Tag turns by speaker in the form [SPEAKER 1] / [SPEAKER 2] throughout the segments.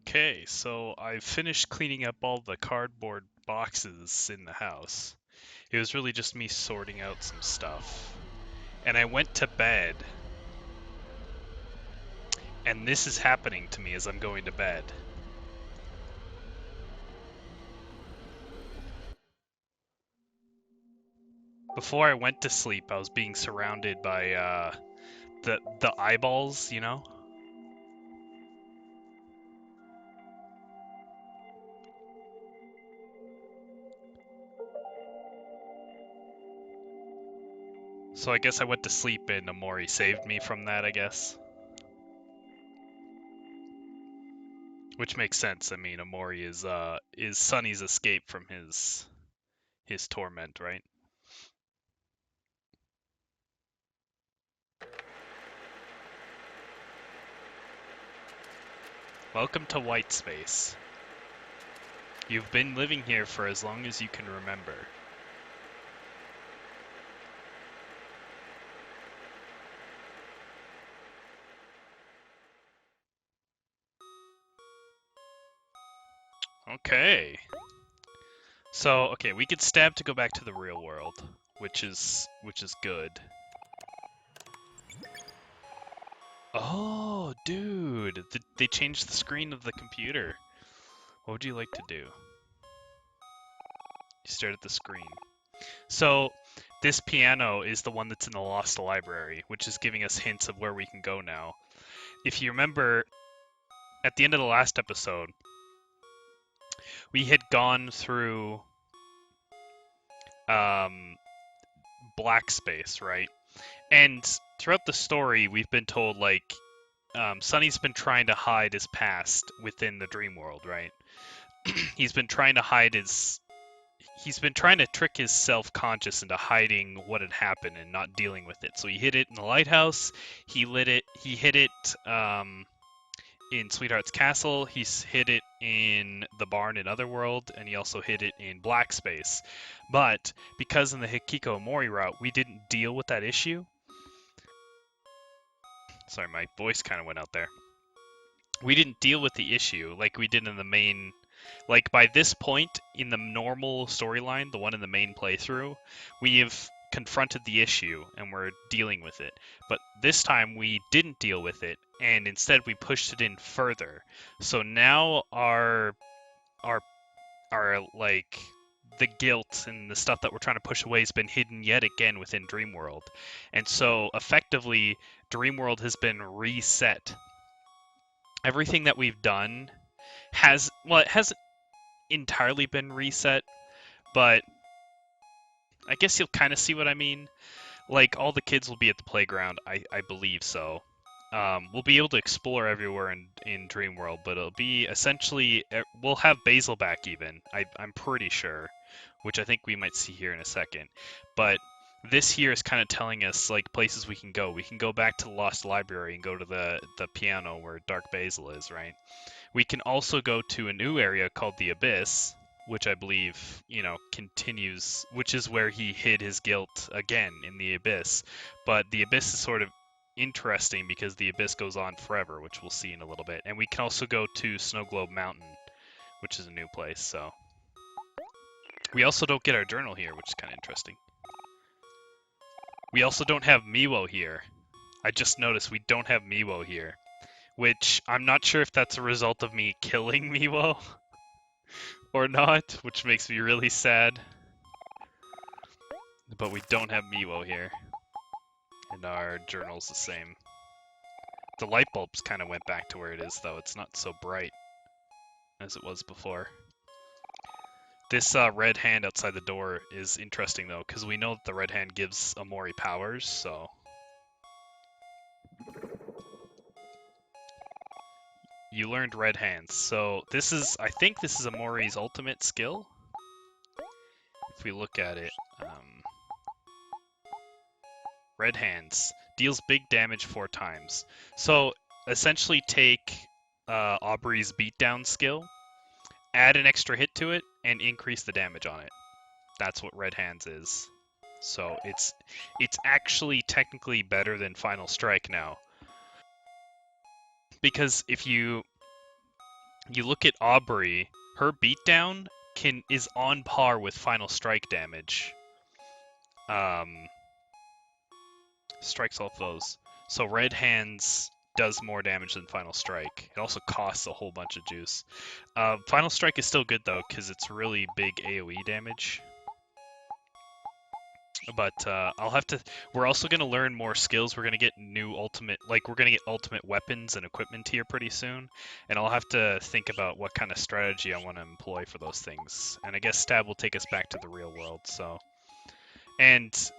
[SPEAKER 1] Okay, so I finished cleaning up all the cardboard boxes in the house. It was really just me sorting out some stuff. And I went to bed. And this is happening to me as I'm going to bed. Before I went to sleep, I was being surrounded by the eyeballs, you know? So I guess I went to sleep and OMORI saved me from that, I guess. Which makes sense. I mean, OMORI is Sunny's escape from his torment, right? Welcome to White Space. You've been living here for as long as you can remember. Okay. So, okay, we could stab to go back to the real world, which is good. Oh, dude, they changed the screen of the computer. What would you like to do? You start at the screen. So, this piano is the one that's in the Lost Library, which is giving us hints of where we can go now. If you remember, at the end of the last episode, we had gone through black space, right? And throughout the story, we've been told like Sunny's been trying to hide his past within the dream world, right? He's been trying to hide his. He's been trying to trick his self-conscious into hiding what had happened and not dealing with it. So he hid it in the lighthouse. He lit it. He hid it in Sweetheart's Castle. He's hid it in the barn in Otherworld, and he also hid it in Black Space. But because in the Hikiko Omori route, we didn't deal with that issue. Sorry, my voice kind of went out there. We didn't deal with the issue like we did in the main. Like by this point in the normal storyline, the one in the main playthrough, we have confronted the issue and we're dealing with it. But this time we didn't deal with it, and instead we pushed it in further. So now our like the guilt and the stuff that we're trying to push away has been hidden yet again within Dreamworld. And so effectively Dreamworld has been reset. Everything that we've done has, well, it hasn't entirely been reset, but I guess you'll kind of see what I mean. Like, all the kids will be at the playground, I believe so. We'll be able to explore everywhere in Dreamworld, but it'll be essentially, we'll have Basil back even, I'm pretty sure, which I think we might see here in a second. But this here is kind of telling us, like, places we can go. We can go back to the Lost Library and go to the piano where Dark Basil is, right? We can also go to a new area called the Abyss, which I believe, continues, which is where he hid his guilt again in the Abyss. But the Abyss is sort of interesting because the Abyss goes on forever, which we'll see in a little bit. And we can also go to Snow Globe Mountain, which is a new place, so. We also don't get our journal here, which is kind of interesting. We also don't have Miwo here. I just noticed we don't have Miwo here, which I'm not sure if that's a result of me killing Miwo or not, which makes me really sad. But we don't have Miwo here. And our journal's the same. The light bulbs kind of went back to where it is, though. It's not so bright as it was before. This red hand outside the door is interesting, though, because we know that the red hand gives OMORI powers, so. You learned red hands. So this is, I think this is OMORI's ultimate skill. If we look at it, red hands deals big damage 4 times. So essentially take Aubrey's beatdown skill, add an extra hit to it, and increase the damage on it. That's what red hands is. So it's actually technically better than Final Strike now. Because if you you look at Aubrey, her beatdown is on par with Final Strike damage. Strikes all foes. So Red Hands does more damage than Final Strike. It also costs a whole bunch of juice. Final Strike is still good though, because it's really big AoE damage. But I'll have to. We're also gonna learn more skills. We're gonna get new ultimate, we're gonna get ultimate weapons and equipment here pretty soon, and I'll have to think about what kind of strategy I want to employ for those things. And I guess Stab will take us back to the real world. And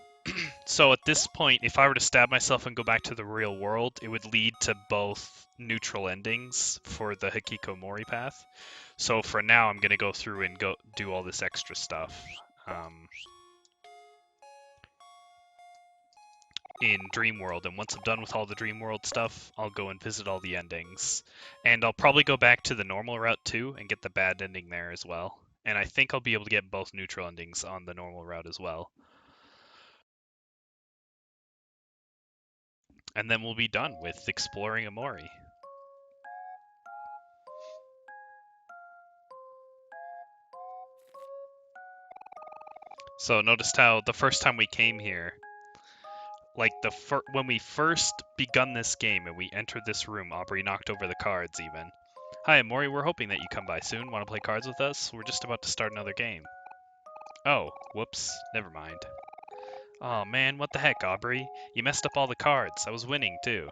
[SPEAKER 1] so at this point, if I were to stab myself and go back to the real world, it would lead to both neutral endings for the Hikikomori path. So for now, I'm gonna go through and go do all this extra stuff. In Dream World, and once I'm done with all the Dream World stuff, I'll go and visit all the endings. And I'll probably go back to the normal route too and get the bad ending there as well. And I think I'll be able to get both neutral endings on the normal route as well. And then we'll be done with exploring OMORI. So noticed how the first time we came here, when we first begun this game and we entered this room, Aubrey knocked over the cards even. Hi, OMORI, we're hoping that you come by soon. Want to play cards with us? We're just about to start another game. Oh, whoops. Never mind. Oh man, what the heck, Aubrey? You messed up all the cards. I was winning, too.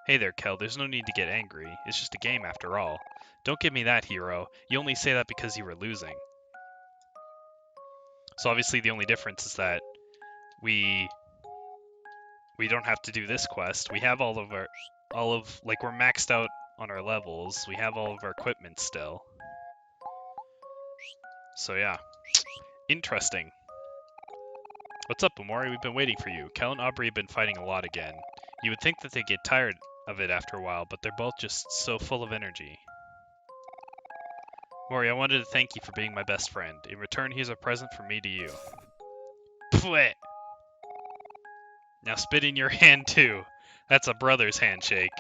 [SPEAKER 1] Hey there, Kel. There's no need to get angry. It's just a game after all. Don't give me that, hero. You only say that because you were losing. So obviously the only difference is that we don't have to do this quest. We have we're maxed out on our levels. We have all of our equipment still. So yeah. Interesting. What's up, OMORI? We've been waiting for you. Kel and Aubrey have been fighting a lot again. You would think that they'd get tired of it after a while, but they're both just so full of energy. Mori, I wanted to thank you for being my best friend. In return, here's a present from me to you. Pwit! Now spit in your hand too. That's a brother's handshake.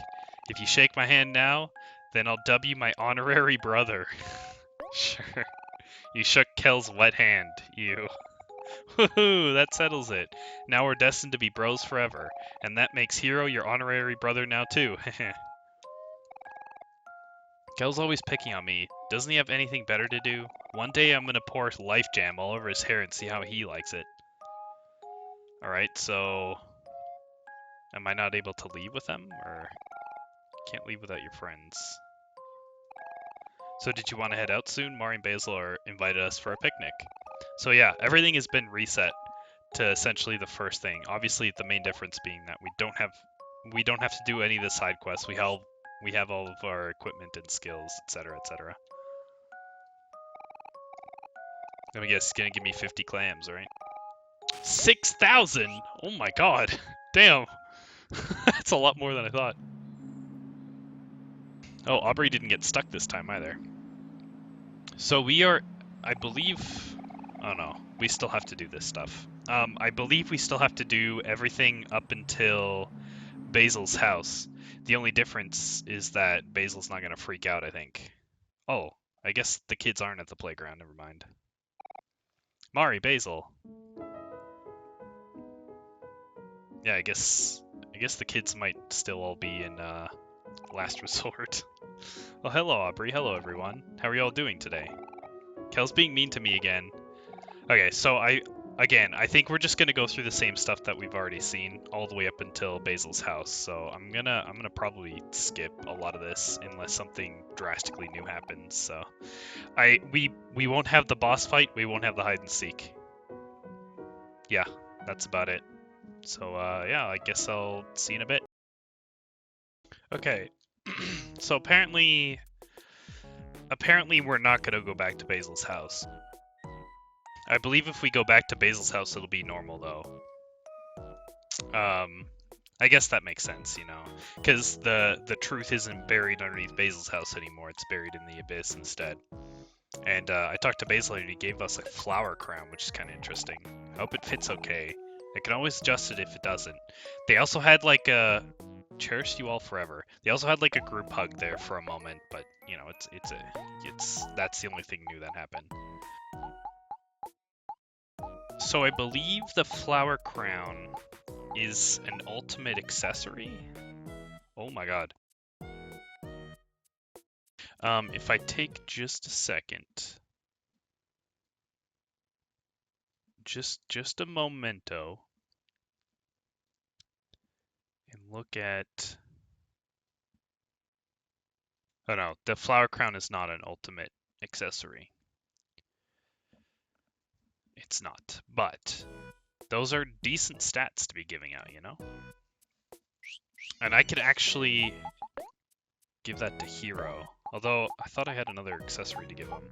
[SPEAKER 1] If you shake my hand now, then I'll dub you my honorary brother. Sure. You shook Kel's wet hand. You. Woohoo! That settles it. Now we're destined to be bros forever. And that makes Hero your honorary brother now too. Kel's always picking on me. Doesn't he have anything better to do? One day I'm gonna pour Life Jam all over his hair and see how he likes it. Alright, so... Am I not able to leave with them? Or... Can't leave without your friends. So did you want to head out soon? Mari and Basil are invited us for a picnic. So yeah, everything has been reset to essentially the first thing. Obviously, the main difference being that we don't have to do any of the side quests. We have all of our equipment and skills, etc., etc. Let me guess, it's gonna give me 50 clams, right? 6,000! Oh my god! Damn! That's a lot more than I thought. Oh, Aubrey didn't get stuck this time either. So we are, I believe... Oh no, we still have to do this stuff. I believe we still have to do everything up until Basil's house. The only difference is that Basil's not gonna freak out, I think. Oh, I guess the kids aren't at the playground, never mind. Mari, Basil. Yeah, I guess the kids might still all be in Last Resort. Oh, hello, Aubrey. Hello, everyone. How are you all doing today? Kel's being mean to me again. Okay, so I think we're just gonna go through the same stuff that we've already seen all the way up until Basil's house. So I'm gonna probably skip a lot of this unless something drastically new happens. So we won't have the boss fight. We won't have the hide and seek. Yeah, that's about it. So yeah, I guess I'll see you in a bit. Okay, so apparently we're not gonna go back to Basil's house. I believe if we go back to Basil's house, it'll be normal though. I guess that makes sense, you know, because the truth isn't buried underneath Basil's house anymore. It's buried in the abyss instead. And I talked to Basil and he gave us a flower crown, which is kind of interesting. I hope it fits okay. I can always adjust it if it doesn't. They also had like a cherish you all forever. They also had like a group hug there for a moment, but you know, that's the only thing new that happened. So I believe the flower crown is an ultimate accessory. Oh my god. If I take just a second, just a momento, and look at. Oh no, the flower crown is not an ultimate accessory. It's not, but those are decent stats to be giving out, you know? And I could actually give that to Hero, although I thought I had another accessory to give him.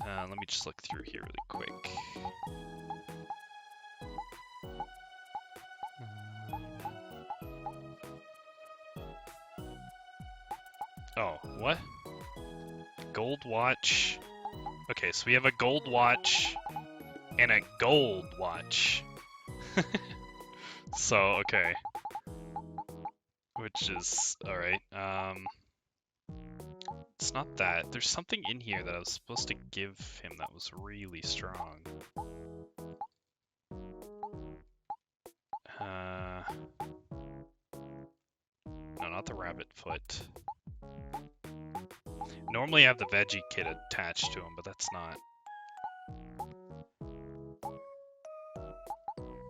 [SPEAKER 1] Let me just look through here really quick. Oh, what? Gold watch. Okay, so we have a gold watch and a gold watch. So, okay. Which is, alright. It's not that. There's something in here that I was supposed to give him that was really strong. No, not the rabbit foot. Normally I have the veggie kit attached to him, but that's not.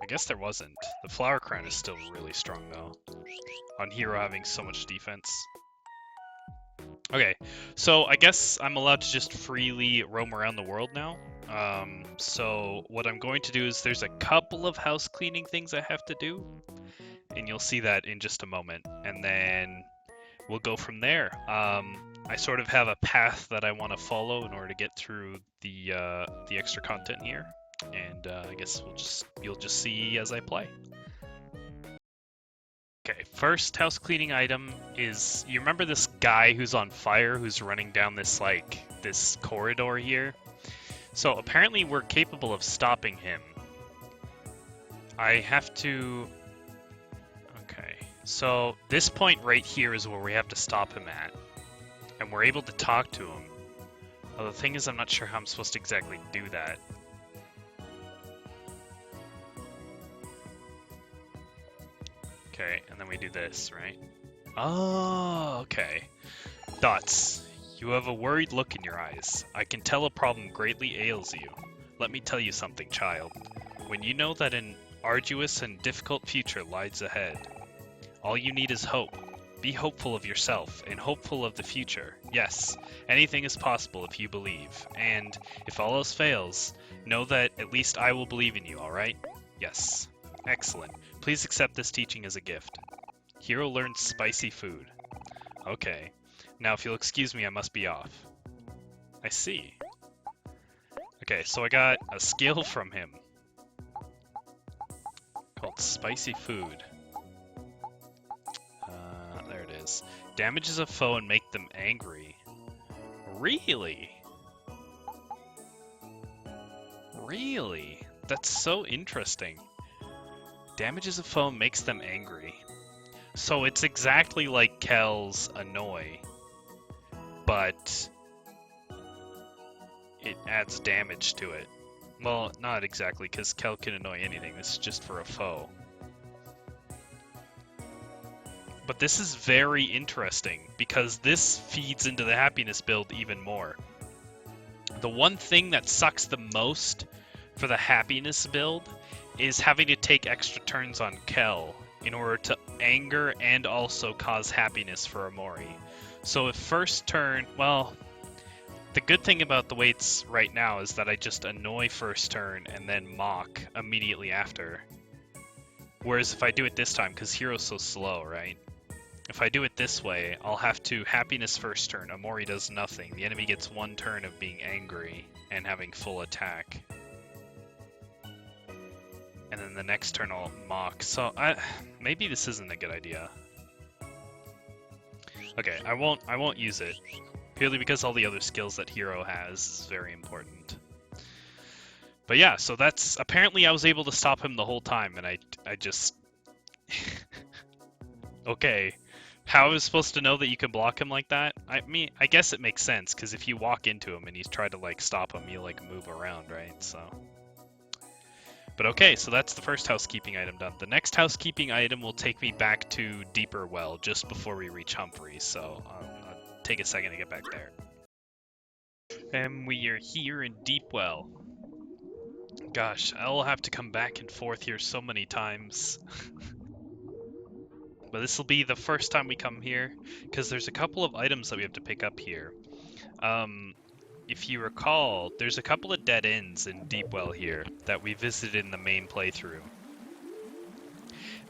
[SPEAKER 1] I guess there wasn't. The flower crown is still really strong though. On Hero having so much defense. Okay, so I guess I'm allowed to just freely roam around the world now. So what I'm going to do is there's a couple of house cleaning things I have to do, and you'll see that in just a moment. And then we'll go from there. I sort of have a path that I want to follow in order to get through the extra content here, and I guess you'll just see as I play. Okay, first house cleaning item is, you remember this guy who's on fire who's running down this this corridor here? So apparently we're capable of stopping him. I have to... Okay, so this point right here is where we have to stop him at. And we're able to talk to him. Well, the thing is, I'm not sure how I'm supposed to exactly do that. Okay, and then we do this, right? Oh, okay. Dots, you have a worried look in your eyes. I can tell a problem greatly ails you. Let me tell you something, child. When you know that an arduous and difficult future lies ahead, all you need is hope. Be hopeful of yourself and hopeful of the future. Yes, anything is possible if you believe. And if all else fails, know that at least I will believe in you, alright? Yes. Excellent. Please accept this teaching as a gift. Hero learns spicy food. Okay. Now if you'll excuse me, I must be off. I see. Okay, so I got a skill from him called spicy food. There it is. Damages a foe and make them angry. Really? Really? That's so interesting. Damages a foe and makes them angry. So it's exactly like Kel's Annoy, but it adds damage to it. Well, not exactly, because Kel can annoy anything. This is just for a foe. But this is very interesting, because this feeds into the happiness build even more. The one thing that sucks the most for the happiness build is having to take extra turns on Kel in order to anger and also cause happiness for OMORI. So if first turn, well, the good thing about the way it's right now is that I just annoy first turn and then mock immediately after. Whereas if I do it this time, because Hero's so slow, right? If I do it this way, I'll have to happiness first turn, OMORI does nothing. The enemy gets one turn of being angry and having full attack. And then the next turn I'll mock. So maybe this isn't a good idea. Okay, I won't use it. Purely because all the other skills that Hero has is very important. But yeah, so that's apparently I was able to stop him the whole time, and I just Okay. How am I supposed to know that you can block him like that? I mean, I guess it makes sense, because if you walk into him and he's trying to, like, stop him, you, like, move around, right? So... But okay, so that's the first housekeeping item done. The next housekeeping item will take me back to Deeper Well, just before we reach Humphreys, so I'll take a second to get back there. And we are here in Deep Well. Gosh, I'll have to come back and forth here so many times. But this will be the first time we come here, because there's a couple of items that we have to pick up here. If you recall, there's a couple of dead ends in Deepwell here that we visited in the main playthrough.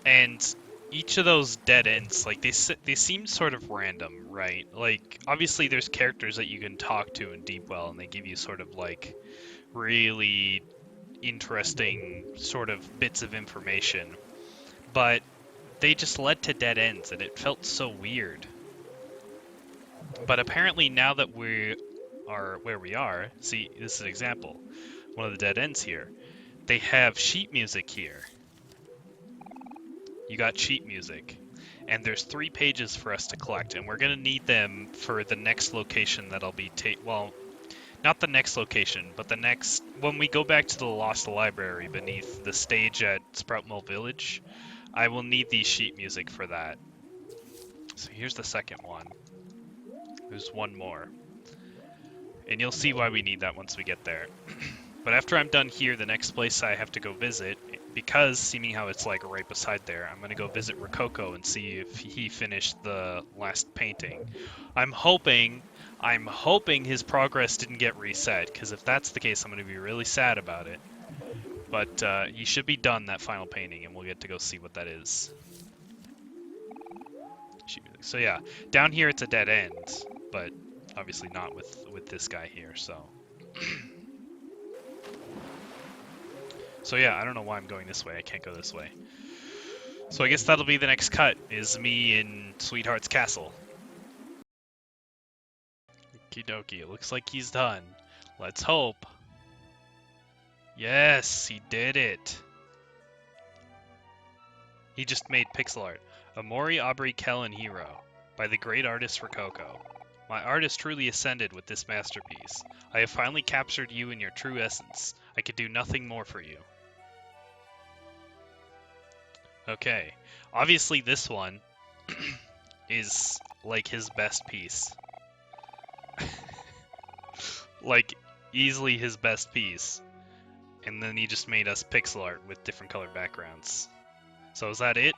[SPEAKER 1] And each of those dead ends, like, they seem sort of random, right? Like, obviously there's characters that you can talk to in Deepwell, and they give you sort of, like, really interesting sort of bits of information. But they just led to dead ends, and it felt so weird. But apparently now that we are where we are, see, this is an example. One of the dead ends here. They have sheet music here. You got sheet music. And there's 3 pages for us to collect, and we're going to need them for the next location that'll be well, not the next location, but the next... When we go back to the Lost Library beneath the stage at Sproutmill Village, I will need the sheet music for that. So here's the second one. There's one more. And you'll see why we need that once we get there. But after I'm done here, the next place I have to go visit, because seeming how it's like right beside there, I'm going to go visit Rococo and see if he finished the last painting. I'm hoping his progress didn't get reset, because if that's the case, I'm going to be really sad about it. But he should be done, that final painting, and we'll get to go see what that is. So yeah, down here it's a dead end, but obviously not with this guy here, so... So yeah, I don't know why I'm going this way. I can't go this way. So I guess that'll be the next cut, is me in Sweetheart's Castle. Okie dokie, it looks like he's done. Let's hope. Yes, he did it. He just made pixel art. Omori, Aubrey, Kellen, Hero, by the great artist Rococo. My art has truly ascended with this masterpiece. I have finally captured you in your true essence. I could do nothing more for you. Okay, obviously this one is like his best piece. Like, easily his best piece. And then he just made us pixel art with different colored backgrounds. So is that it?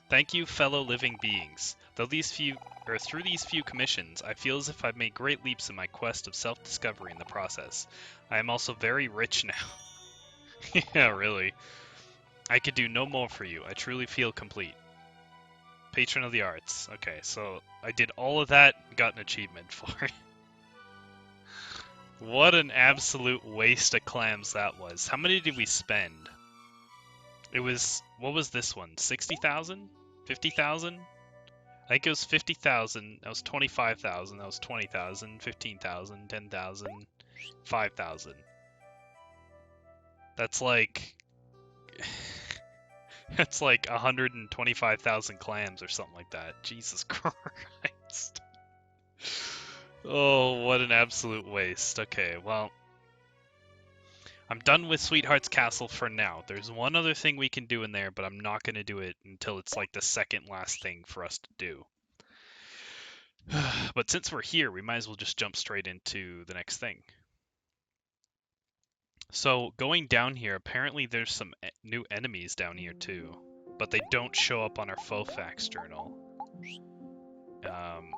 [SPEAKER 1] Thank you, fellow living beings. Through these few commissions, I feel as if I've made great leaps in my quest of self-discovery in the process. I am also very rich now. Yeah, really. I could do no more for you. I truly feel complete. Patron of the arts. Okay, so I did all of that and got an achievement for it. What an absolute waste of clams that was. How many did we spend? It was... What was this one? 60,000? 50,000? I think it was 50,000. That was 25,000. That was 20,000. 15,000. 10,000. 5,000. That's like... That's like 125,000 clams or something like that. Jesus Christ. Oh, what an absolute waste. Okay, well, I'm done with Sweetheart's Castle for now. There's one other thing we can do in there, but I'm not going to do it until it's like the second last thing for us to do. But since we're here, we might as well just jump straight into the next thing. So going down here, apparently there's some new enemies down here too, but they don't show up on our faux facts journal,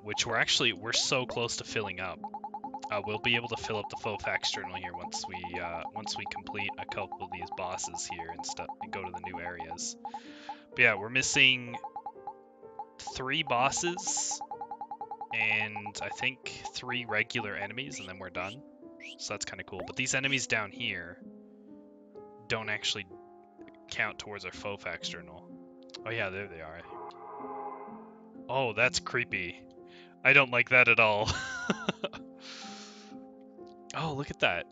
[SPEAKER 1] which we're so close to filling up. We'll be able to fill up the faux facts journal here once we complete a couple of these bosses here and stuff and go to the new areas. But yeah, we're missing 3 bosses and I think 3 regular enemies, and then we're done. So that's kind of cool. But these enemies down here don't actually count towards our faux facts journal. Oh yeah, there they are. Oh, that's creepy. I don't like that at all. Oh, look at that.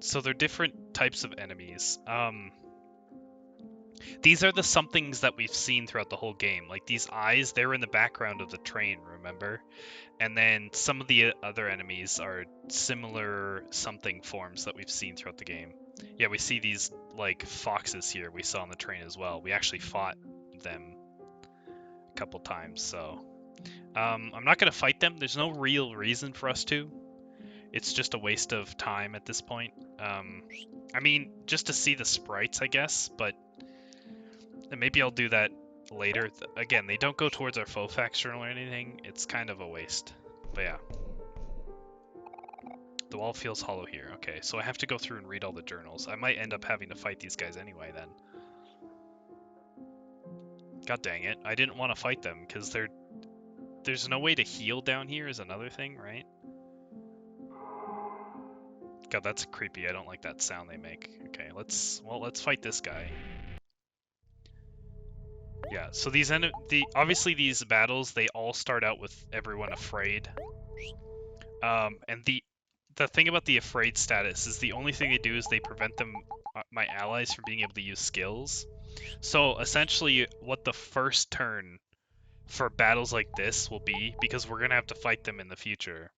[SPEAKER 1] So they're different types of enemies. These are the somethings that we've seen throughout the whole game. Like these eyes, they're in the background of the train, remember? And then some of the other enemies are similar something forms that we've seen throughout the game. Yeah, we see these like foxes here we saw on the train as well. We actually fought them a couple times, so I'm not gonna fight them. There's no real reason for us to. It's just a waste of time at this point. I mean, just to see the sprites, I guess, but maybe I'll do that later. Again, they don't go towards our foe faction or anything. It's kind of a waste. But yeah. The wall feels hollow here. Okay, so I have to go through and read all the journals. I might end up having to fight these guys anyway then. God dang it. I didn't want to fight them because there's no way to heal down here is another thing, right? God, that's creepy. I don't like that sound they make. Okay, let's fight this guy. Yeah, so obviously these battles, they all start out with everyone afraid. And the thing about the afraid status is the only thing they do is they prevent my allies from being able to use skills. So essentially what the first turn for battles like this will be, because we're gonna have to fight them in the future,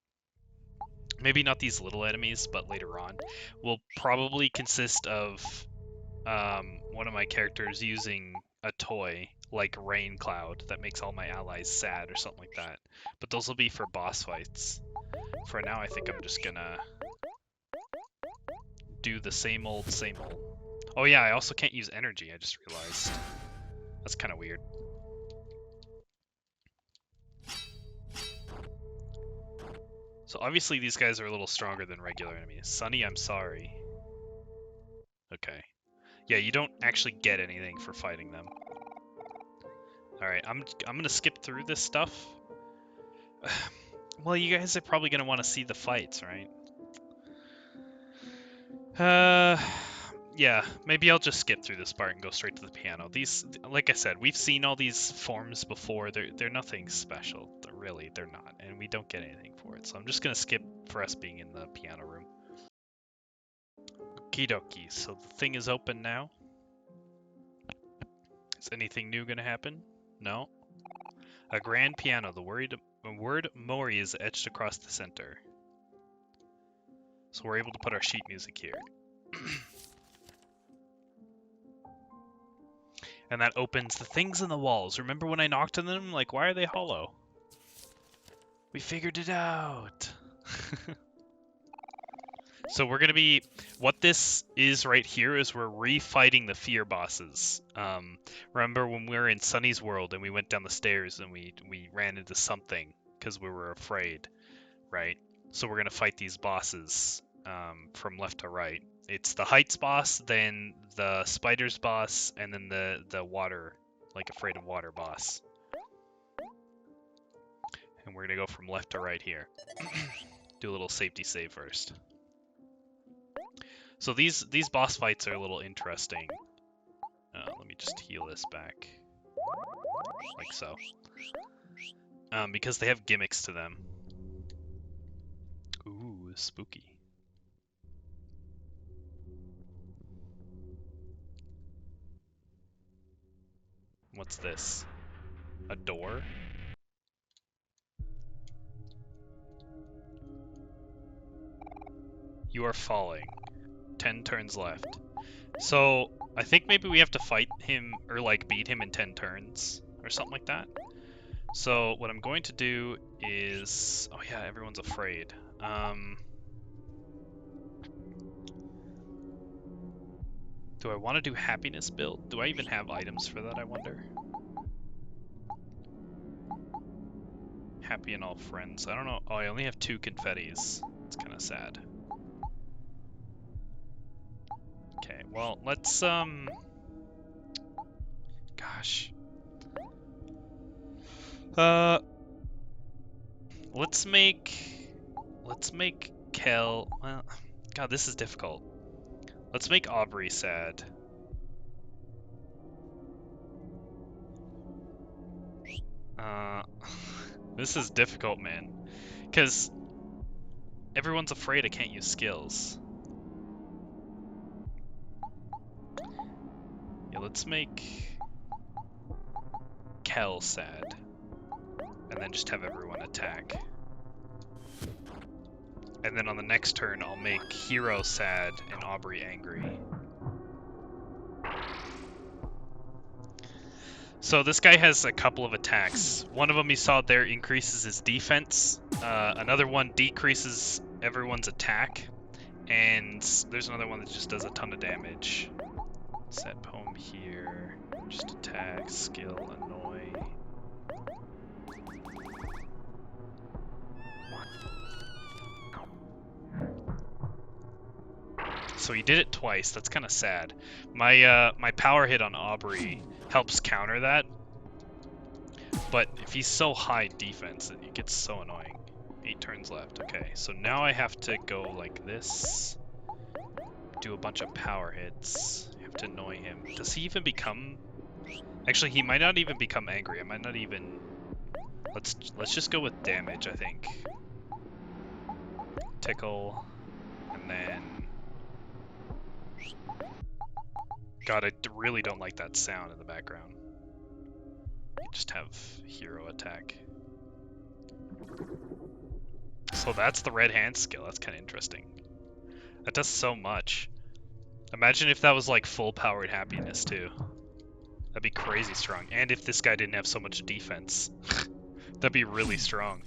[SPEAKER 1] maybe not these little enemies, but later on, will probably consist of one of my characters using a toy like Rain Cloud that makes all my allies sad or something like that. But those will be for boss fights. For now, I think I'm just gonna do the same old, same old. Oh yeah, I also can't use energy, I just realized. That's kind of weird. So obviously these guys are a little stronger than regular enemies. Sunny, I'm sorry. Okay. Yeah, you don't actually get anything for fighting them. Alright, I'm gonna skip through this stuff. Well, you guys are probably gonna want to see the fights, right? Yeah, maybe I'll just skip through this part and go straight to the piano. These, like I said, we've seen all these forms before. They're nothing special, really. They're not, and we don't get anything for it. So I'm just gonna skip for us being in the piano room. Okie dokie. So the thing is open now. Is anything new gonna happen? No. A grand piano. The word OMORI is etched across the center. So we're able to put our sheet music here. And that opens the things in the walls. Remember when I knocked on them? Like, why are they hollow? We figured it out. So we're going to be... What this is right here is we're refighting the fear bosses. Remember when we were in Sunny's world and we went down the stairs and we ran into something because we were afraid, right? So we're going to fight these bosses from left to right. It's the heights boss, then the spiders boss, and then the water, like afraid of water boss. And we're gonna go from left to right here. Do a little safety save first. So these boss fights are a little interesting. Let me just heal this back, like so. Because they have gimmicks to them. Ooh, spooky. What's this? A door? You are falling. 10 turns left. So, I think maybe we have to fight him, or like beat him in 10 turns, or something like that. So, what I'm going to do is... Oh yeah, everyone's afraid. Do I want to do happiness build? Do I even have items for that, I wonder? Happy and all friends. I don't know. Oh, I only have 2 confettis. It's kind of sad. Okay, well, let's, Gosh. Let's make Kel... Well, God, this is difficult. Let's make Aubrey sad. This is difficult, man. Because everyone's afraid I can't use skills. Yeah, let's make Kel sad. And then just have everyone attack. And then on the next turn, I'll make Hero sad and Aubrey angry. So this guy has a couple of attacks. One of them you saw there increases his defense. Another one decreases everyone's attack. And there's another one that just does a ton of damage. Set poem here. Just attack, skill, annoy. So he did it twice. That's kind of sad. My power hit on Aubrey helps counter that. But if he's so high defense, it gets so annoying. 8 turns left. Okay, so now I have to go like this. Do a bunch of power hits. I have to annoy him. Does he even become... Actually, he might not even become angry. I might not even... Let's just go with damage, I think. Tickle. And then... God, I really don't like that sound in the background. Just have hero attack. So that's the red hand skill. That's kind of interesting. That does so much. Imagine if that was like full powered happiness too. That'd be crazy strong. And if this guy didn't have so much defense, that'd be really strong.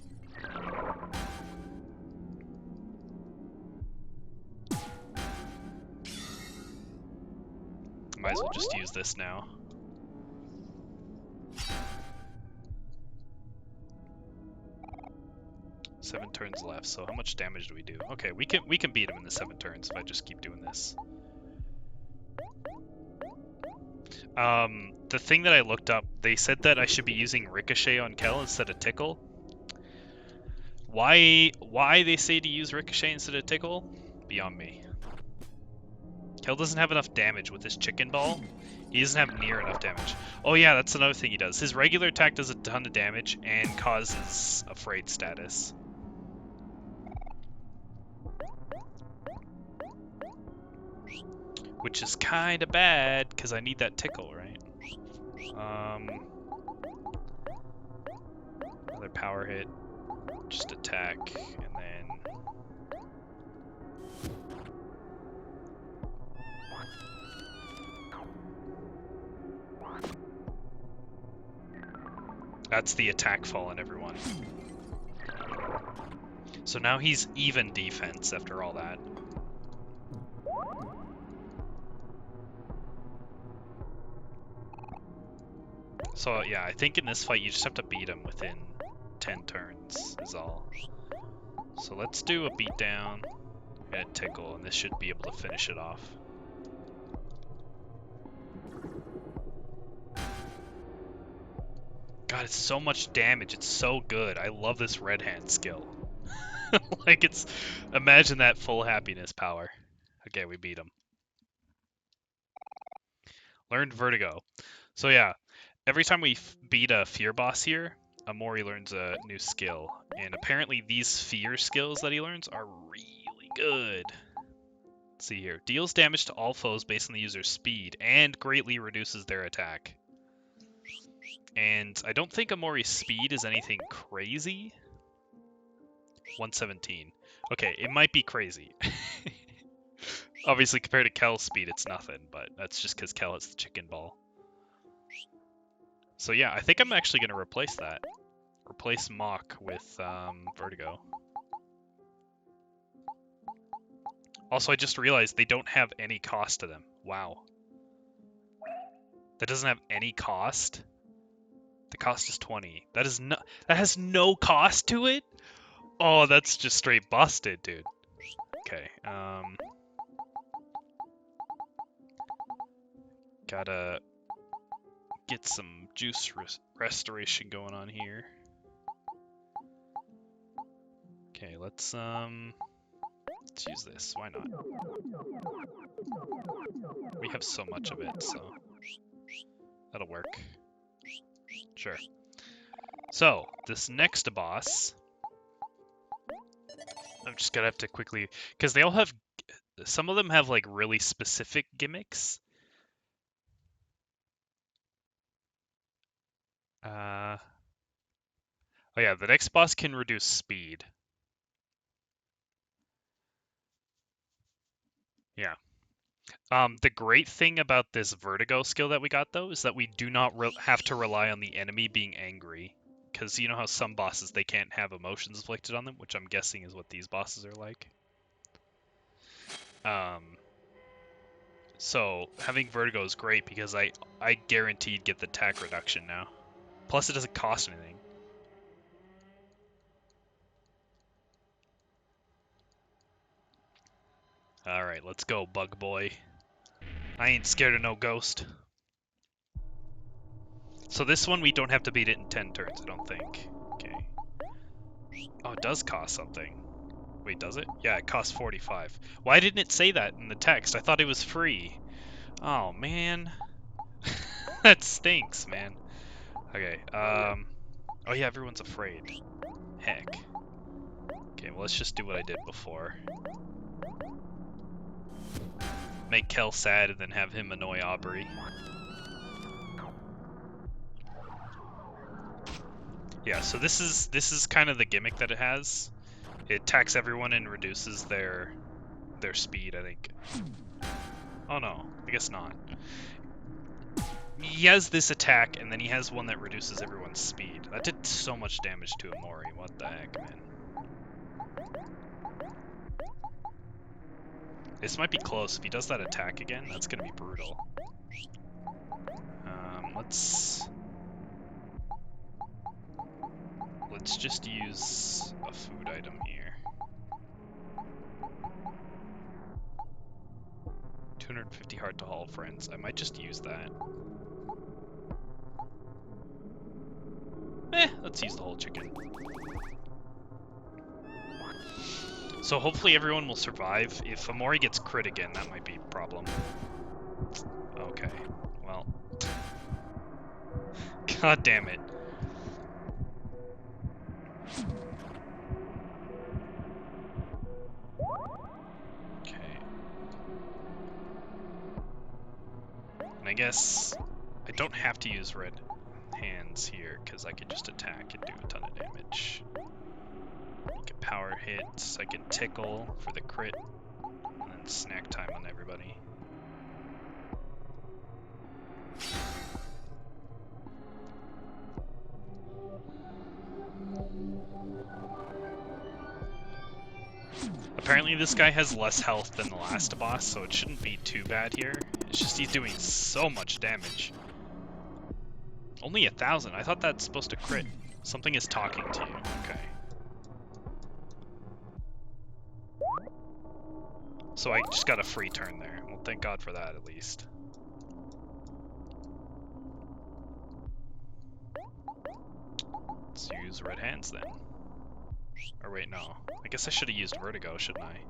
[SPEAKER 1] Might as well just use this now. Seven turns left, so how much damage do we do? Okay, we can beat him in the 7 turns if I just keep doing this. The thing that I looked up, they said that I should be using Ricochet on Kel instead of Tickle. Why they say to use Ricochet instead of Tickle? Beyond me. Kel doesn't have enough damage with his chicken ball. He doesn't have near enough damage. Oh yeah, that's another thing he does. His regular attack does a ton of damage and causes afraid status. Which is kind of bad, because I need that tickle, right? Another power hit. Just attack, and then... That's the attack fall on everyone. So now he's even defense after all that. So yeah, I think in this fight you just have to beat him within 10 turns is all. So let's do a beatdown and a tickle, and this should be able to finish it off. God, it's so much damage. It's so good. I love this red hand skill. Like it's, imagine that full happiness power. Okay, we beat him. Learned Vertigo. So yeah, every time we beat a fear boss here, OMORI learns a new skill. And apparently these fear skills that he learns are really good. Let's see here. Deals damage to all foes based on the user's speed and greatly reduces their attack. And I don't think OMORI's speed is anything crazy. 117. Okay, it might be crazy. Obviously, compared to Kel's speed, it's nothing, but that's just because Kel has the chicken ball. So yeah, I think I'm actually going to replace that. Replace Mach with Vertigo. Also, I just realized they don't have any cost to them. Wow. That doesn't have any cost? The cost is 20. That has no cost to it? Oh, that's just straight busted, dude. Okay, gotta get some juice restoration going on here. Okay, let's use this. Why not? We have so much of it, so that'll work. Sure. So, this next boss, I'm just gonna have to quickly, because they all have, some of them have like really specific gimmicks. Oh yeah, the next boss can reduce speed. Yeah. The great thing about this vertigo skill that we got though is that we do not have to rely on the enemy being angry. Because you know how some bosses, they can't have emotions inflicted on them, which I'm guessing is what these bosses are like. So having vertigo is great because I guaranteed get the attack reduction now. Plus it doesn't cost anything. Alright, let's go, bug boy. I ain't scared of no ghost. So this one we don't have to beat it in 10 turns, I don't think. Okay. Oh, it does cost something. Wait, does it? Yeah, it costs 45. Why didn't it say that in the text? I thought it was free. Oh, man. That stinks, man. Okay, oh yeah, everyone's afraid. Heck. Okay, well, let's just do what I did before. Make Kel sad and then have him annoy Aubrey. Yeah, so this is kind of the gimmick that it has. It attacks everyone and reduces their speed, I think. Oh no, I guess not. He has this attack, and then he has one that reduces everyone's speed. That did so much damage to OMORI. What the heck, man? This might be close. If he does that attack again, that's gonna be brutal. Let's just use a food item here. 250 hard to haul, friends. I might just use that. Let's use the whole chicken. So hopefully everyone will survive. If OMORI gets crit again, that might be a problem. Okay, well. God damn it. Okay. And I guess I don't have to use red hands here, because I can just attack and do a ton of damage. I can power hits, I can tickle for the crit, and then snack time on everybody. Apparently this guy has less health than the last boss, so it shouldn't be too bad here. It's just he's doing so much damage. Only 1,000? I thought that's supposed to crit. Something is talking to you. Okay. So I just got a free turn there. Well, thank God for that, at least. Let's use red hands then. Or wait, no. I guess I should have used vertigo, shouldn't I?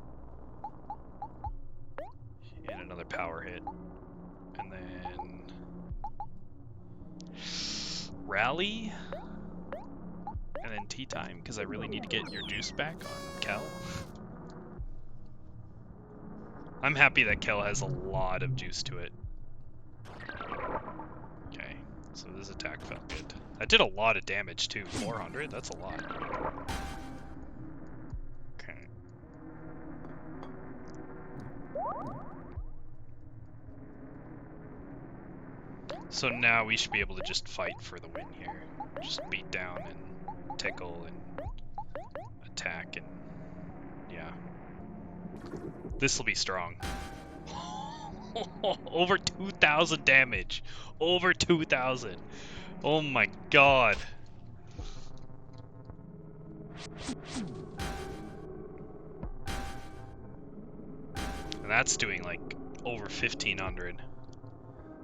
[SPEAKER 1] And another power hit. And then... Rally? And then tea time, because I really need to get your juice back on Kel. I'm happy that Kel has a lot of juice to it. Okay, so this attack felt good. That did a lot of damage too. 400? That's a lot. Okay. So now we should be able to just fight for the win here. Just beat down and tickle and attack and yeah. This will be strong. Over 2,000 damage. Over 2,000. Oh my god. And that's doing like over 1,500.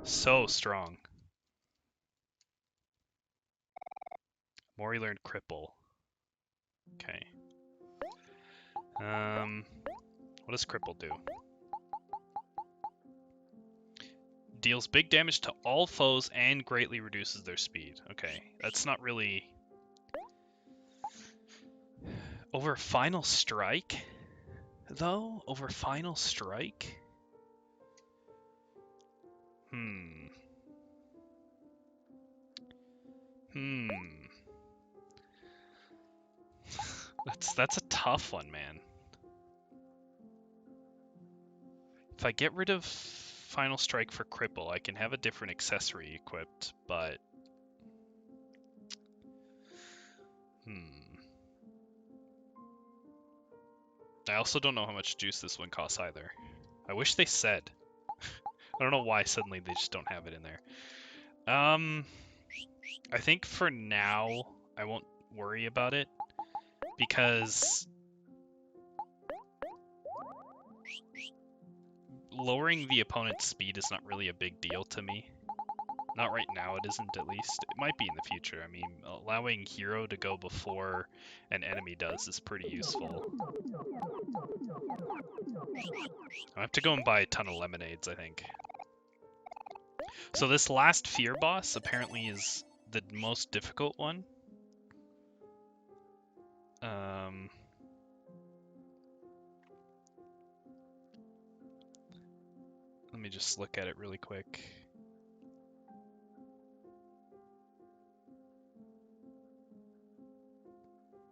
[SPEAKER 1] So strong. OMORI learned cripple. Okay. What does cripple do? Deals big damage to all foes and greatly reduces their speed. Okay, that's not really... Over final strike, though? Over final strike? Hmm. That's a tough one, man. If I get rid of Final Strike for Cripple, I can have a different accessory equipped, but... I also don't know how much juice this one costs either. I wish they said. I don't know why suddenly they just don't have it in there. I think for now, I won't worry about it, because lowering the opponent's speed is not really a big deal to me. Not right now, it isn't at least. It might be in the future. I mean, allowing Hero to go before an enemy does is pretty useful. I have to go and buy a ton of lemonades, I think. So this last Fear boss apparently is the most difficult one. Let me just look at it really quick.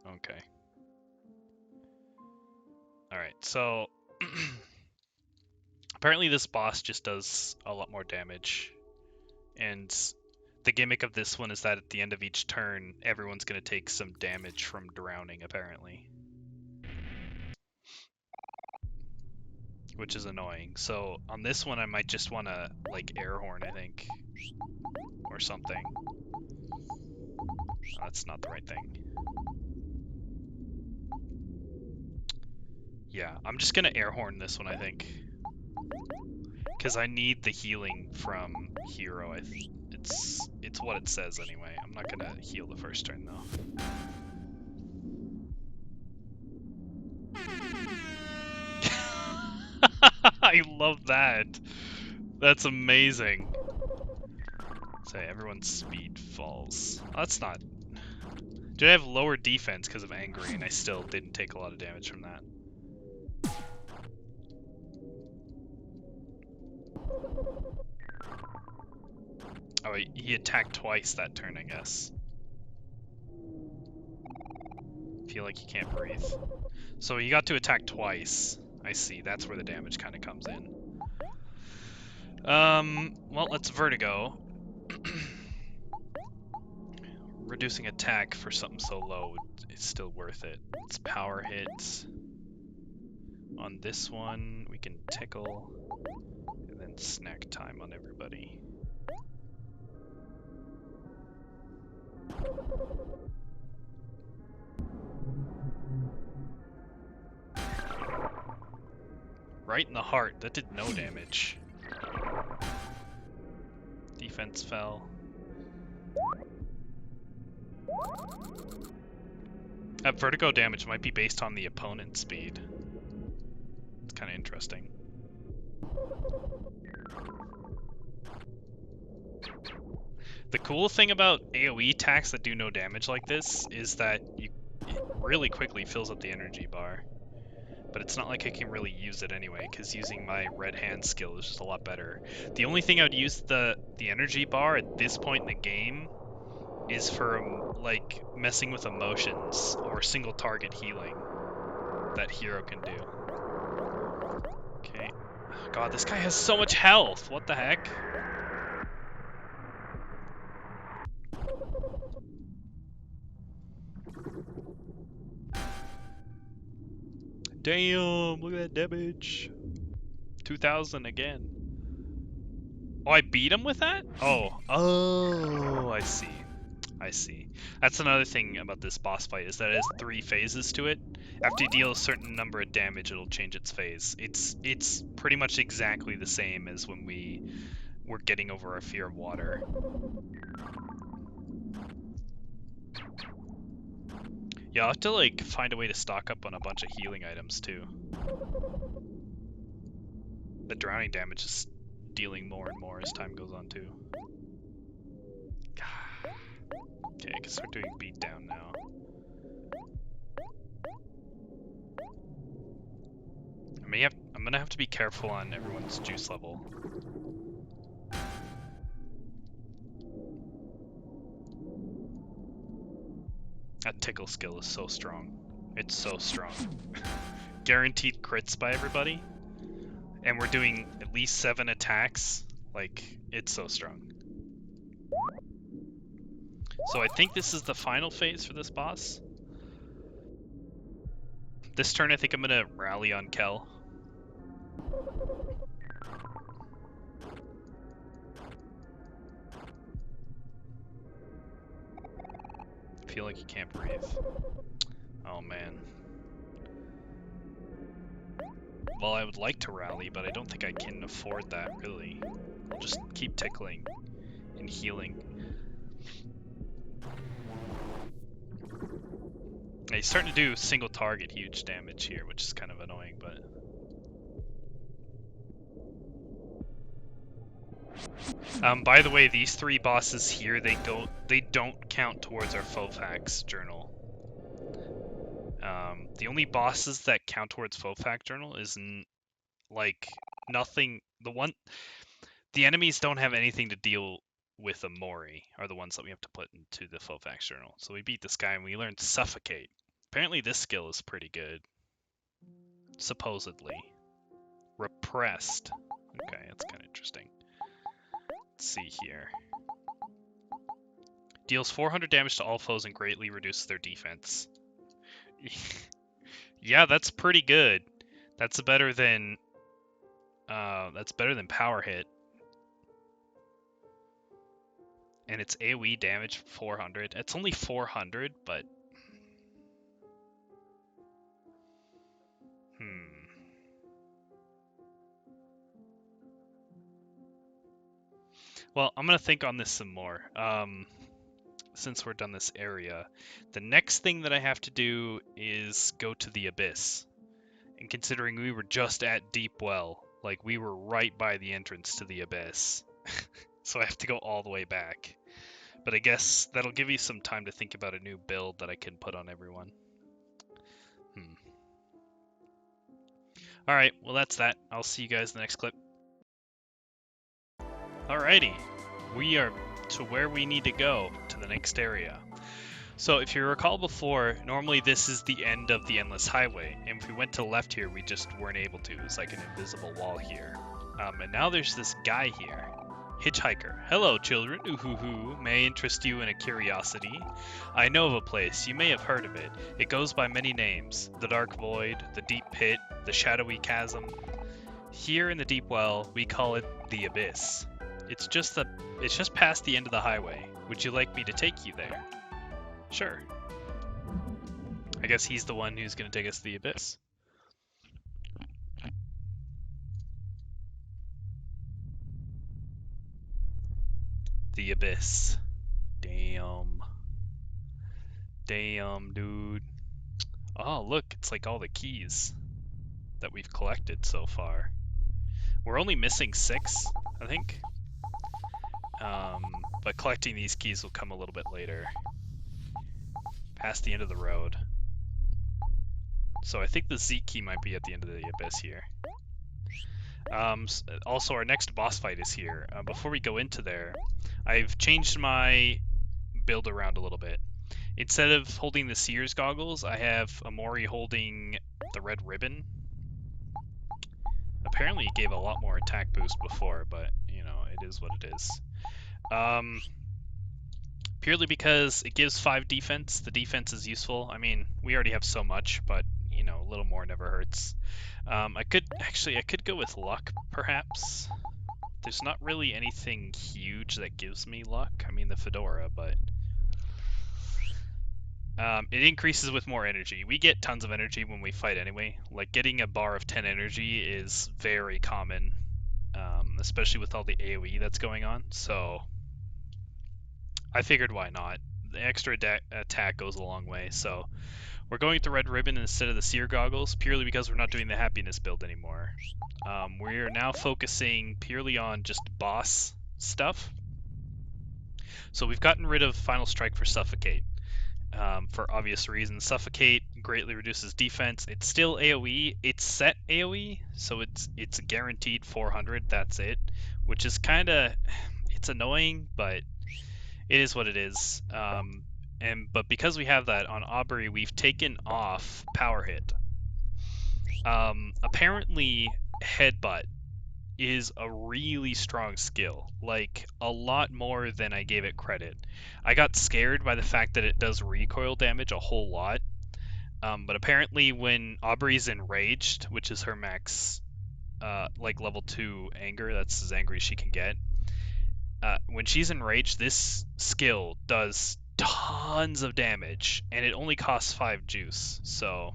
[SPEAKER 1] Okay. Alright, so apparently this boss just does a lot more damage. And the gimmick of this one is that at the end of each turn, everyone's going to take some damage from drowning, apparently. Which is annoying. So on this one, I might just want to, like, air horn, I think. Or something. Oh, that's not the right thing. Yeah, I'm just going to air horn this one, I think. Because I need the healing from Hero. It's what it says anyway. I'm not going to heal the first turn, though. I love that. That's amazing. So everyone's speed falls. Oh, that's not... Did I have lower defense because of Angry, and I still didn't take a lot of damage from that? Oh, he attacked twice that turn, I guess. Feel like he can't breathe. So he got to attack twice. I see, that's where the damage kind of comes in. Well, let's Vertigo. Reducing attack for something so low is still worth it. It's power hits. On this one, we can tickle, and then snack time on everybody. Right in the heart, that did no damage. Defense fell. That vertigo damage might be based on the opponent's speed. It's kind of interesting. The cool thing about AoE attacks that do no damage like this is that it really quickly fills up the energy bar. But it's not like I can really use it anyway, because using my red hand skill is just a lot better. The only thing I would use the energy bar at this point in the game is for, like, messing with emotions or single target healing that Hero can do. Okay. God, this guy has so much health! What the heck? Damn, look at that damage. 2,000 again. Oh, I beat him with that? Oh, I see. I see. That's another thing about this boss fight, is that it has 3 phases to it. After you deal a certain number of damage, it'll change its phase. It's pretty much exactly the same as when we were getting over our fear of water. Yeah, I'll have to, like, find a way to stock up on a bunch of healing items, too. The drowning damage is dealing more and more as time goes on, too. Okay, I can start doing beatdown now. I'm gonna have to be careful on everyone's juice level. That tickle skill is so strong. It's so strong. Guaranteed crits by everybody. And we're doing at least 7 attacks. Like, it's so strong. So I think this is the final phase for this boss. This turn I think I'm gonna rally on Kel. I feel like he can't breathe. Oh man. Well, I would like to rally, but I don't think I can afford that, really. I'll just keep tickling and healing. Yeah, he's starting to do single target huge damage here, which is kind of annoying, but... by the way, these 3 bosses here, they don't count towards our Fofax journal. The only bosses that count towards Fofax journal is like nothing. The enemies don't have anything to deal with OMORI are the ones that we have to put into the Fofax journal. So we beat this guy and we learned Suffocate. Apparently this skill is pretty good. Supposedly. Repressed. Okay, that's kind of interesting. Let's see here. Deals 400 damage to all foes and greatly reduces their defense. Yeah, that's pretty good. That's better than power hit. And it's AoE damage 400. It's only 400, but Well, I'm gonna think on this some more. Since we're done this area, the next thing that I have to do is go to the Abyss. And considering we were just at Deep Well, like we were right by the entrance to the Abyss, so I have to go all the way back. But I guess that'll give you some time to think about a new build that I can put on everyone. Alright, well that's that. I'll see you guys in the next clip. Alrighty, we are to where we need to go, to the next area. So if you recall before, normally this is the end of the Endless Highway, and if we went to the left here, we just weren't able to. It's like an invisible wall here. And now there's this guy here. Hitchhiker. Hello, children. Ooh-hoo-hoo. May I interest you in a curiosity? I know of a place. You may have heard of it. It goes by many names. The Dark Void, the Deep Pit, the Shadowy Chasm. Here in the Deep Well, we call it the Abyss. It's just past the end of the highway. Would you like me to take you there? Sure. I guess he's the one who's going to take us to the Abyss. The Abyss. Damn. Damn, dude. Oh, look, it's like all the keys that we've collected so far. We're only missing 6, I think. But collecting these keys will come a little bit later. Past the end of the road. So I think the Z key might be at the end of the Abyss here. Also, our next boss fight is here. Before we go into there, I've changed my build around a little bit. Instead of holding the Seer's goggles, I have OMORI holding the red ribbon. Apparently it gave a lot more attack boost before, but, you know, it is what it is. Purely because it gives 5 defense. The defense is useful. I mean, we already have so much, but, you know, a little more never hurts. I could go with luck, perhaps. There's not really anything huge that gives me luck. I mean, the fedora, but... it increases with more energy. We get tons of energy when we fight anyway. Like, getting a bar of 10 energy is very common, especially with all the AoE that's going on, so... I figured why not. The extra attack goes a long way, so... We're going with the red ribbon instead of the seer goggles, purely because we're not doing the happiness build anymore. We're now focusing purely on just boss stuff. So we've gotten rid of Final Strike for Suffocate. For obvious reasons. Suffocate greatly reduces defense. It's still AoE. It's set AoE, so it's guaranteed 400. That's it, which is kind of, it's annoying, but it is what it is. But because we have that on OMORI, we've taken off power hit. Apparently, headbutt is a really strong skill, like a lot more than I gave it credit. I got scared by the fact that it does recoil damage a whole lot, but apparently when Aubrey's enraged, which is her max, like level 2 anger, that's as angry as she can get, when she's enraged, this skill does tons of damage, and it only costs 5 juice, so...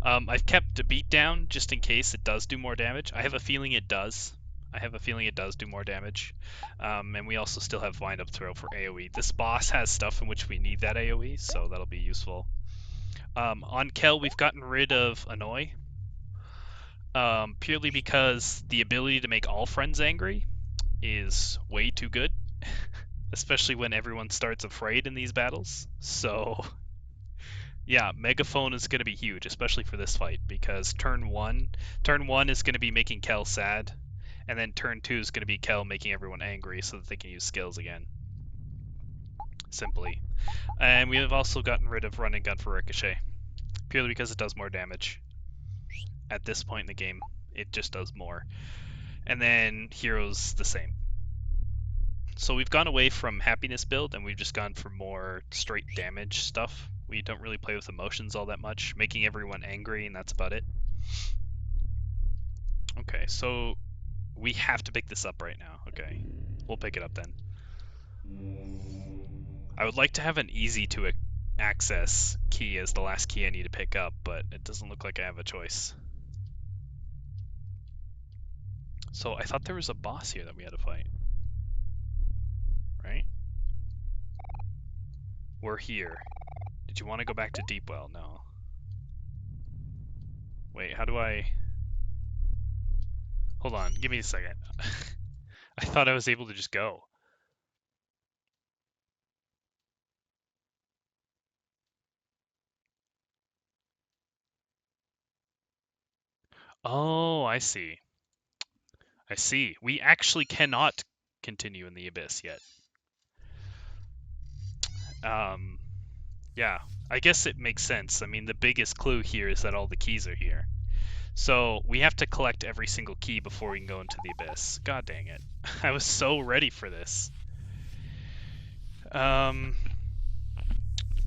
[SPEAKER 1] I've kept a beat down just in case it does do more damage. I have a feeling it does. I have a feeling it does do more damage. And we also still have Wind Up Throw for AoE. This boss has stuff in which we need that AoE, so that'll be useful. On Kel, we've gotten rid of Annoy. Purely because the ability to make all friends angry is way too good. Especially when everyone starts afraid in these battles. So... yeah, Megaphone is going to be huge, especially for this fight, because turn one is going to be making Kel sad, and then turn 2 is going to be Kel making everyone angry so that they can use skills again. Simply. And we have also gotten rid of Run and Gun for Ricochet, purely because it does more damage. At this point in the game, it just does more. And then Hero's the same. So we've gone away from happiness build, and we've just gone for more straight damage stuff. We don't really play with emotions all that much, making everyone angry, and that's about it. Okay, so we have to pick this up right now. Okay, we'll pick it up then. I would like to have an easy to access key as the last key I need to pick up, but it doesn't look like I have a choice. So I thought there was a boss here that we had to fight. Right? We're here. Did you want to go back to Deepwell? No. Wait, how do I... hold on, give me a second. I thought I was able to just go. Oh, I see. I see. We actually cannot continue in the Abyss yet. Yeah, I guess it makes sense. I mean, the biggest clue here is that all the keys are here. So we have to collect every single key before we can go into the Abyss. God dang it. I was so ready for this.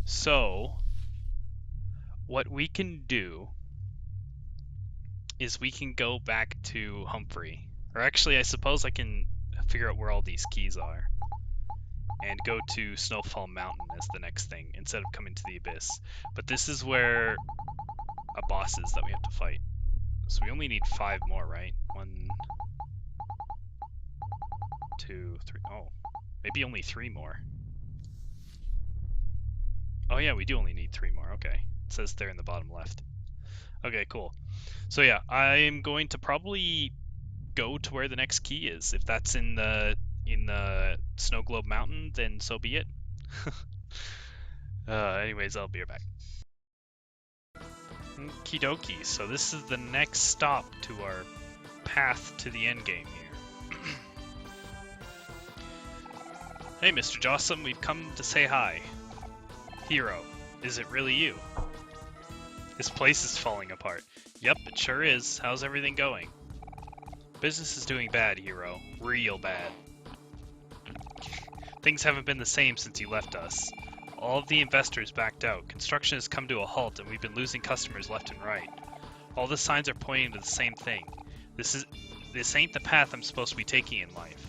[SPEAKER 1] So what we can do is we can go back to Humphrey. Or actually, I suppose I can figure out where all these keys are. And go to Snowfall Mountain as the next thing, instead of coming to the Abyss. But this is where a boss is that we have to fight. So we only need 5 more, right? 1, 2, 3. Oh, maybe only 3 more. Oh yeah, we do only need 3 more. Okay, it says there in the bottom left. Okay, cool. So yeah, I'm going to probably go to where the next key is. If that's in the Snow Globe Mountain, then so be it. Anyways, I'll be right back. Okie dokie, so this is the next stop to our path to the end game here. Hey, Mr. Jossum, we've come to say hi. Hero, is it really you? This place is falling apart. Yep, it sure is. How's everything going? Business is doing bad, Hero. Real bad. Things haven't been the same since you left us. All of the investors backed out. Construction has come to a halt, and we've been losing customers left and right. All the signs are pointing to the same thing. This ain't the path I'm supposed to be taking in life.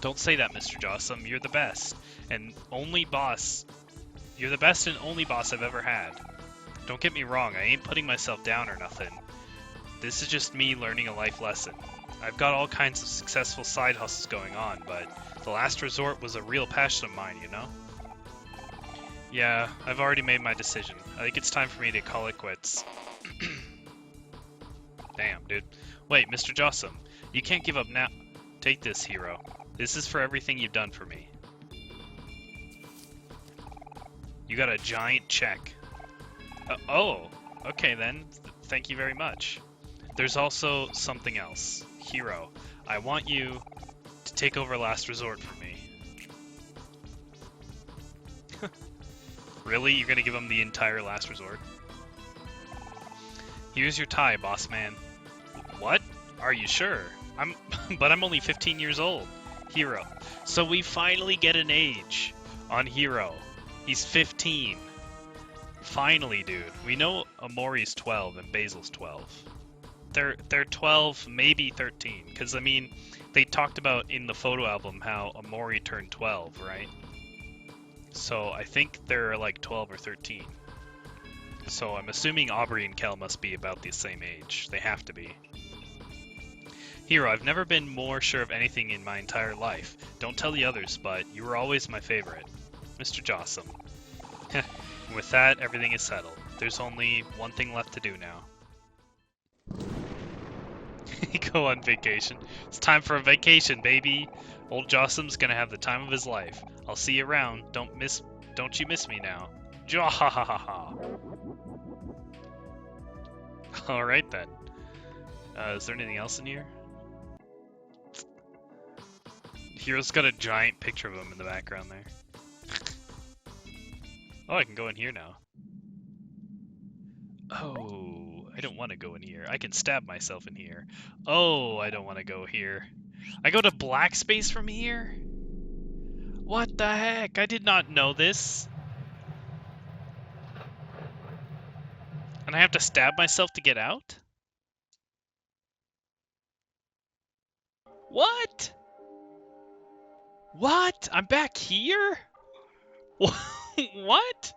[SPEAKER 1] Don't say that, Mr. Jossum. You're the best. And only boss. You're the best and only boss I've ever had. Don't get me wrong, I ain't putting myself down or nothing. This is just me learning a life lesson. I've got all kinds of successful side hustles going on, but the last resort was a real passion of mine, you know? Yeah, I've already made my decision. I think it's time for me to call it quits. Damn, dude. Wait, Mr. Jossum, you can't give up now. Take this, Hero. This is for everything you've done for me. You got a giant check. Oh, okay then. Thank you very much. There's also something else. Hero, I want you to take over Last Resort for me. Really? You're gonna give him the entire last resort? Here's your tie, boss man. What? Are you sure? But I'm only 15 years old. Hero. So we finally get an age on Hero. He's 15. Finally, dude. We know OMORI's 12 and Basil's 12. They're 12, maybe 13. Because, I mean, they talked about in the photo album how OMORI turned 12, right? So I think they're like 12 or 13. So I'm assuming Aubrey and Kel must be about the same age. They have to be. Hero, I've never been more sure of anything in my entire life. Don't tell the others, but you were always my favorite. Mr. Jossum. And with that, everything is settled. There's only one thing left to do now. Go on vacation. It's time for a vacation, baby. Old Jossum's gonna have the time of his life. I'll see you around. Don't you miss me now. Jahahaha. Alright then. Is there anything else in here? Hero's got a giant picture of him in the background there. Oh, I can go in here now. Oh, I don't want to go in here. I can stab myself in here. Oh, I don't want to go here. I go to black space from here? What the heck? I did not know this. And I have to stab myself to get out? What? What? I'm back here? What?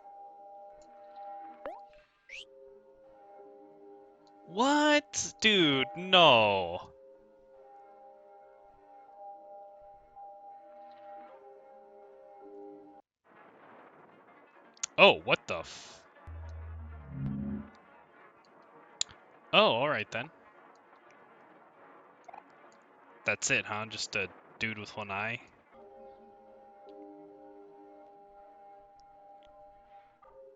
[SPEAKER 1] What? Dude, no. Oh, what the f... Oh, alright then. That's it, huh? Just a dude with one eye?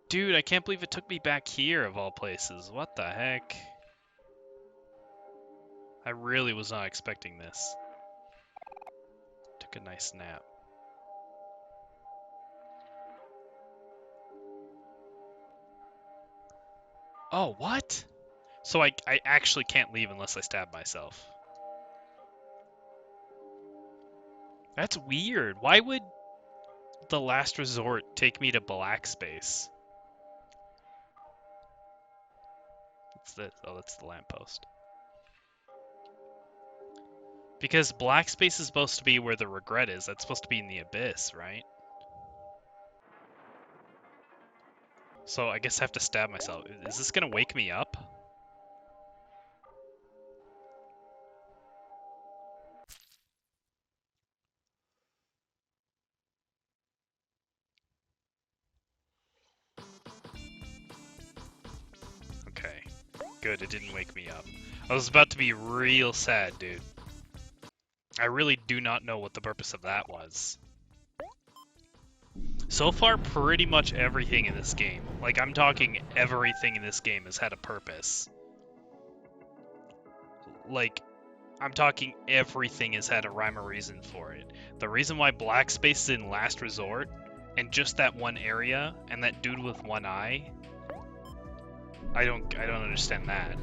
[SPEAKER 1] Dude, I can't believe it took me back here, of all places. What the heck? I really was not expecting this. Took a nice nap. Oh, what? So I actually can't leave unless I stab myself. That's weird. Why would the last resort take me to black space? What's this? Oh, that's the lamppost. Because black space is supposed to be where the regret is. That's supposed to be in the abyss, right? So I guess I have to stab myself. Is this gonna wake me up? Okay. Good, it didn't wake me up. I was about to be real sad, dude. I really do not know what the purpose of that was. So far, pretty much everything in this game, like I'm talking everything in this game has had a purpose. Like, I'm talking everything has had a rhyme or reason for it. The reason why black space is in last resort, and just that one area, and that dude with one eye, I don't understand that.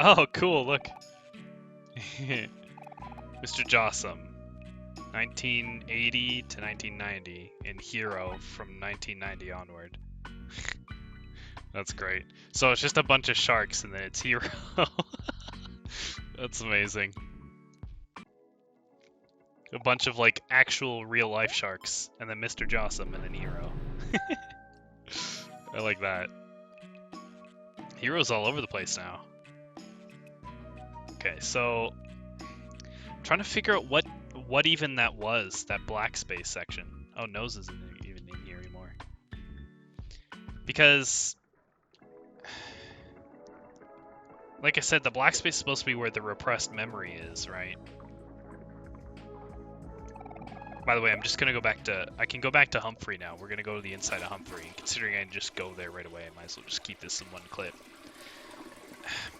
[SPEAKER 1] Oh, cool, look. Mr. Jossum, 1980 to 1990, and Hero from 1990 onward. That's great. So it's just a bunch of sharks, and then it's Hero. That's amazing. A bunch of, like, actual real-life sharks, and then Mr. Jossum, and then Hero. I like that. Hero's all over the place now. Okay, so I'm trying to figure out what even that was, that black space section. Oh, Nose isn't even in here anymore. Because, like I said, the black space is supposed to be where the repressed memory is, right? By the way, I'm just gonna go back to, I can go back to Humphrey now. We're gonna go to the inside of Humphrey, and considering I can just go there right away, I might as well just keep this in one clip.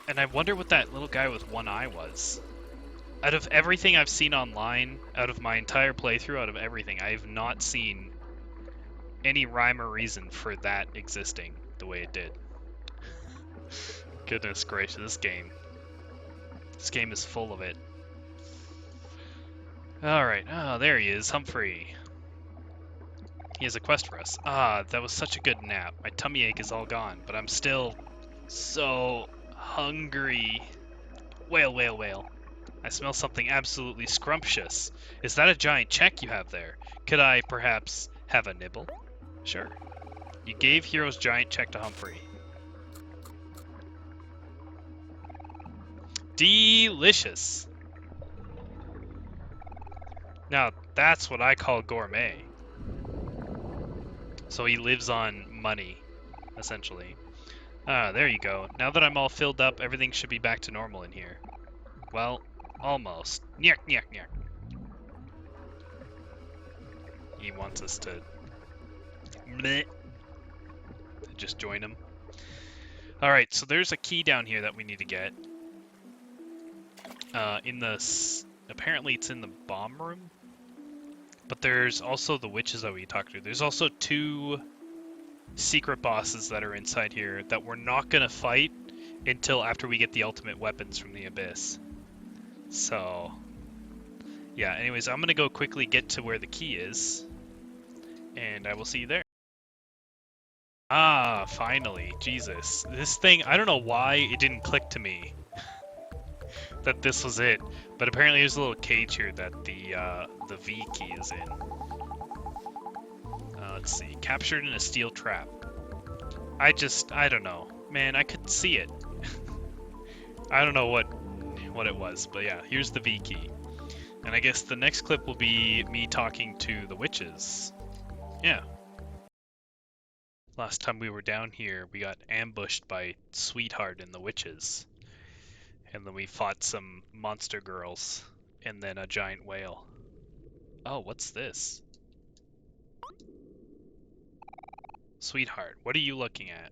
[SPEAKER 1] And I wonder what that little guy with one eye was. Out of everything I've seen online, out of my entire playthrough, out of everything, I have not seen any rhyme or reason for that existing the way it did. Goodness gracious, this game. This game is full of it. Alright, oh, there he is, Humphrey. He has a quest for us. Ah, that was such a good nap. My tummy ache is all gone, but I'm still so hungry. Whale, whale, whale. I smell something absolutely scrumptious. Is that a giant check you have there? Could I, perhaps, have a nibble? Sure. You gave Hero's giant check to Humphrey. Delicious. Now, that's what I call gourmet. So he lives on money, essentially. Ah, there you go. Now that I'm all filled up, everything should be back to normal in here. Well, almost. Nyek, nyek, nyek. He wants us to... Bleh. Just join him. Alright, so there's a key down here that we need to get. Apparently it's in the bomb room. But there's also the witches that we talked to. There's also 2 secret bosses that are inside here that we're not gonna fight until after we get the ultimate weapons from the Abyss. So, yeah, anyways, I'm gonna go quickly get to where the key is, and I will see you there. Ah, finally. Jesus. This thing, I don't know why it didn't click to me that this was it, but apparently there's a little cage here that the V key is in. Let's see. Captured in a steel trap. I don't know. Man, I could see it. I don't know what it was, but yeah, here's the V key. And I guess the next clip will be me talking to the witches. Yeah. Last time we were down here, we got ambushed by Sweetheart and the witches. And then we fought some monster girls, and then a giant whale. Oh, what's this? Sweetheart, what are you looking at?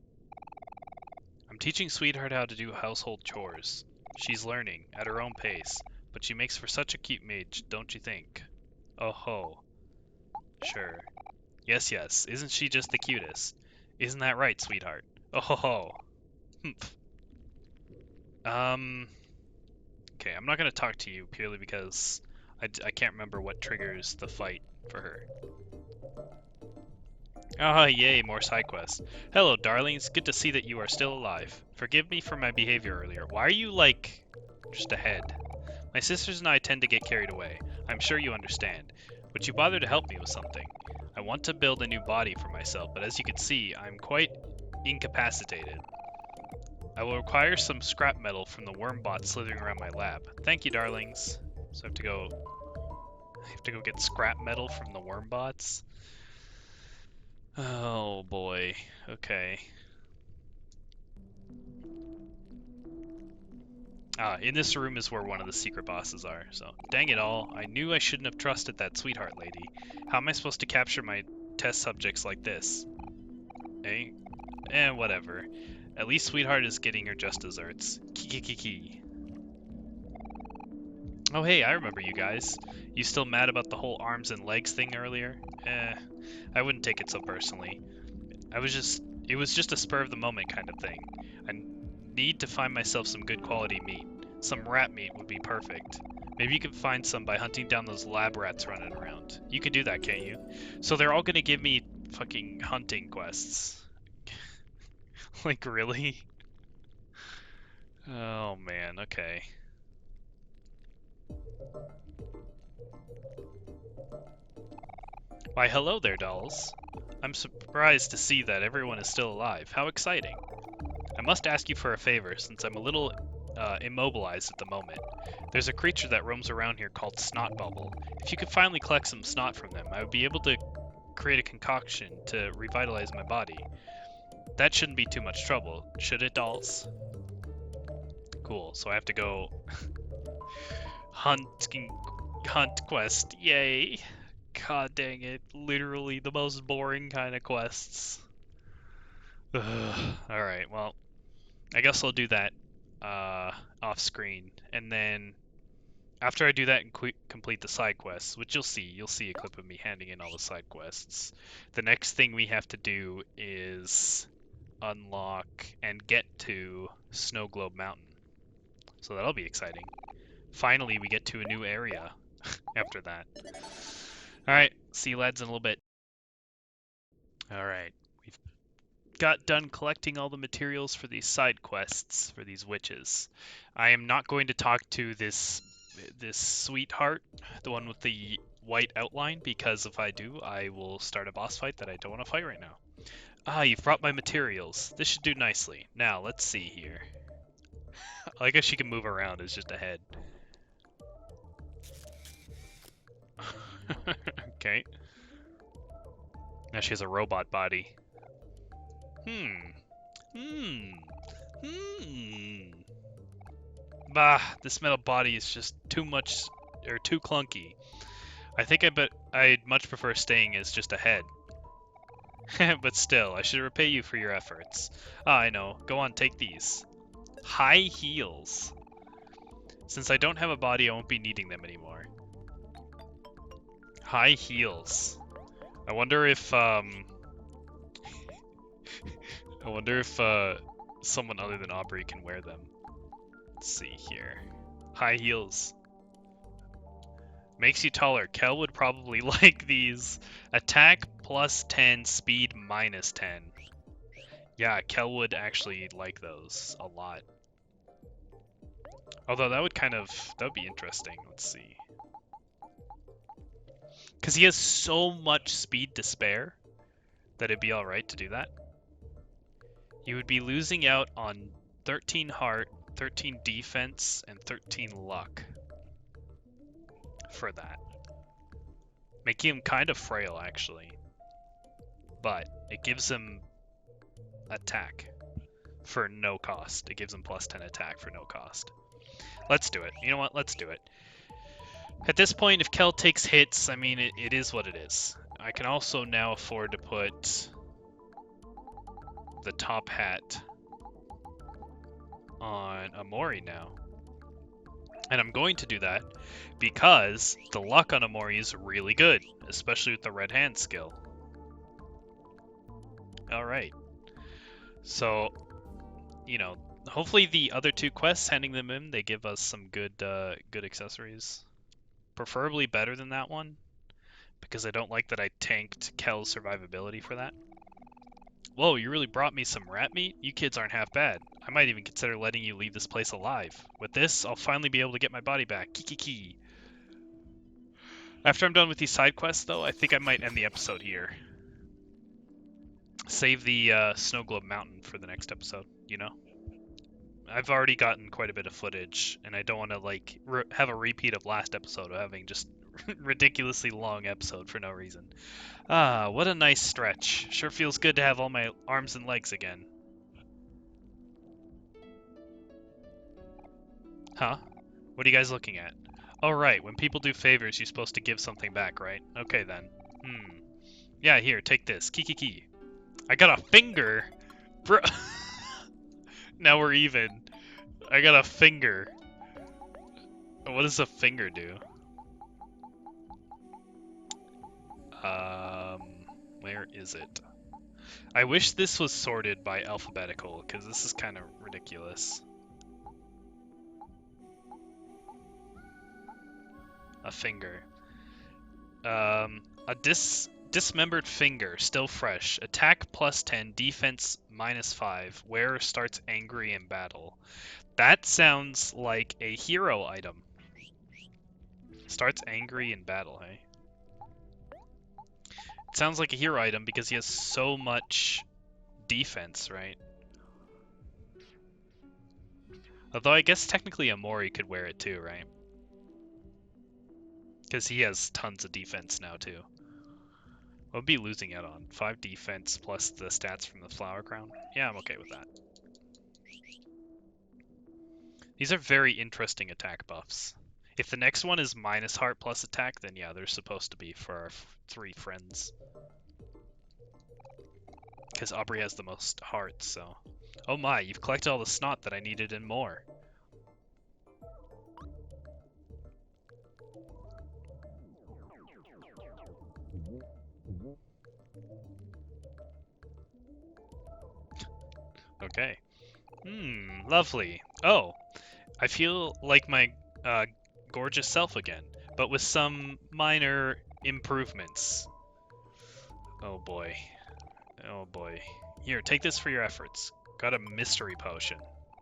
[SPEAKER 1] I'm teaching Sweetheart how to do household chores. She's learning, at her own pace, but she makes for such a cute mage, don't you think? Oh ho. Sure. Yes, yes, isn't she just the cutest? Isn't that right, Sweetheart? Oh ho ho. Humph. Okay, I'm not gonna talk to you purely because I can't remember what triggers the fight for her. Ah, yay, more side quests. Hello, darlings. Good to see that you are still alive. Forgive me for my behavior earlier. Why are you, like, just ahead? My sisters and I tend to get carried away. I'm sure you understand. Would you bother to help me with something? I want to build a new body for myself, but as you can see, I'm quite incapacitated. I will require some scrap metal from the worm bot slithering around my lab. Thank you, darlings. So I have to go get scrap metal from the worm bots? Oh boy. Okay. In this room is where one of the secret bosses are, so dang it all, I knew I shouldn't have trusted that Sweetheart lady. How am I supposed to capture my test subjects like this? Eh? Whatever. At least Sweetheart is getting her just desserts. Kiki. Oh hey, I remember you guys. You still mad about the whole arms and legs thing earlier? I wouldn't take it so personally. It was just a spur of the moment kind of thing. I need to find myself some good quality meat. Some rat meat would be perfect. Maybe you can find some by hunting down those lab rats running around. You can do that, can't you? So they're all gonna give me fucking hunting quests. Like, really? Oh man, okay. Why, hello there, dolls. I'm surprised to see that everyone is still alive. How exciting. I must ask you for a favor, since I'm a little immobilized at the moment. There's a creature that roams around here called Snot Bubble. If you could finally collect some snot from them, I would be able to create a concoction to revitalize my body. That shouldn't be too much trouble, should it, dolls? Cool, so I have to go hunt quest. Yay! God dang it, literally the most boring kind of quests. Alright, well, I guess I'll do that off screen, and then After I do that and complete the side quests, which you'll see a clip of me handing in all the side quests. The next thing we have to do is unlock and get to Snow Globe Mountain. So that'll be exciting. Finally, we get to a new area after that. Alright, see you lads in a little bit. Alright, we've got done collecting all the materials for these side quests for these witches. I am not going to talk to this sweetheart, the one with the white outline, because if I do, I will start a boss fight that I don't want to fight right now. Ah, you've brought my materials. This should do nicely. Now, let's see here. I guess she can move around as just a head. Okay. Now she has a robot body. Bah, this metal body is just too much, or too clunky. I think I'd much prefer staying as just a head. But still, I should repay you for your efforts. Ah, I know. Go on, take these. High heels. Since I don't have a body, I won't be needing them anymore. High heels. I wonder if, someone other than Aubrey can wear them. Let's see here. High heels. Makes you taller. Kel would probably like these. Attack plus 10, speed minus 10. Yeah, Kel would actually like those a lot. Although that would be interesting. Let's see. Because he has so much speed to spare that it'd be alright to do that. You would be losing out on 13 heart, 13 defense, and 13 luck for that. Making him kind of frail, actually. But it gives him attack for no cost. It gives him plus 10 attack for no cost. Let's do it. You know what? Let's do it. At this point, if Kel takes hits, I mean, it is what it is. I can also now afford to put the top hat on OMORI now. And I'm going to do that because the luck on OMORI is really good, especially with the red hand skill. Alright. So, you know, hopefully the other two quests, handing them in, they give us some good accessories. Preferably better than that one, because I don't like that I tanked Kel's survivability for that. Whoa, you really brought me some rat meat? You kids aren't half bad. I might even consider letting you leave this place alive. With this, I'll finally be able to get my body back. Kiki. After I'm done with these side quests, though, I think I might end the episode here. Save the Snow Globe Mountain for the next episode, you know? I've already gotten quite a bit of footage, and I don't want to, like, have a repeat of last episode of having just ridiculously long episode for no reason. Ah, what a nice stretch. Sure feels good to have all my arms and legs again. Huh? What are you guys looking at? Oh, right. When people do favors, you're supposed to give something back, right? Okay, then. Yeah, here, take this. Kiki. I got a finger! Bro. Now we're even. I got a finger. What does a finger do? Where is it? I wish this was sorted by alphabetical, because this is kind of ridiculous. A finger. A dismembered finger, still fresh. Attack plus 10, defense minus 5. Wearer starts angry in battle. That sounds like a hero item. Starts angry in battle, hey? It sounds like a hero item because he has so much defense, right? Although I guess technically OMORI could wear it too, right? Because he has tons of defense now too. What would be losing out on? 5 defense plus the stats from the flower crown? Yeah, I'm okay with that. These are very interesting attack buffs. If the next one is minus heart plus attack, then yeah, they're supposed to be for our 3 friends. Because Aubrey has the most hearts, so... Oh my, you've collected all the snot that I needed and more. Okay. Lovely. Oh, I feel like my uh, gorgeous self again, but with some minor improvements. Oh boy. Oh boy. Here, take this for your efforts. Got a mystery potion.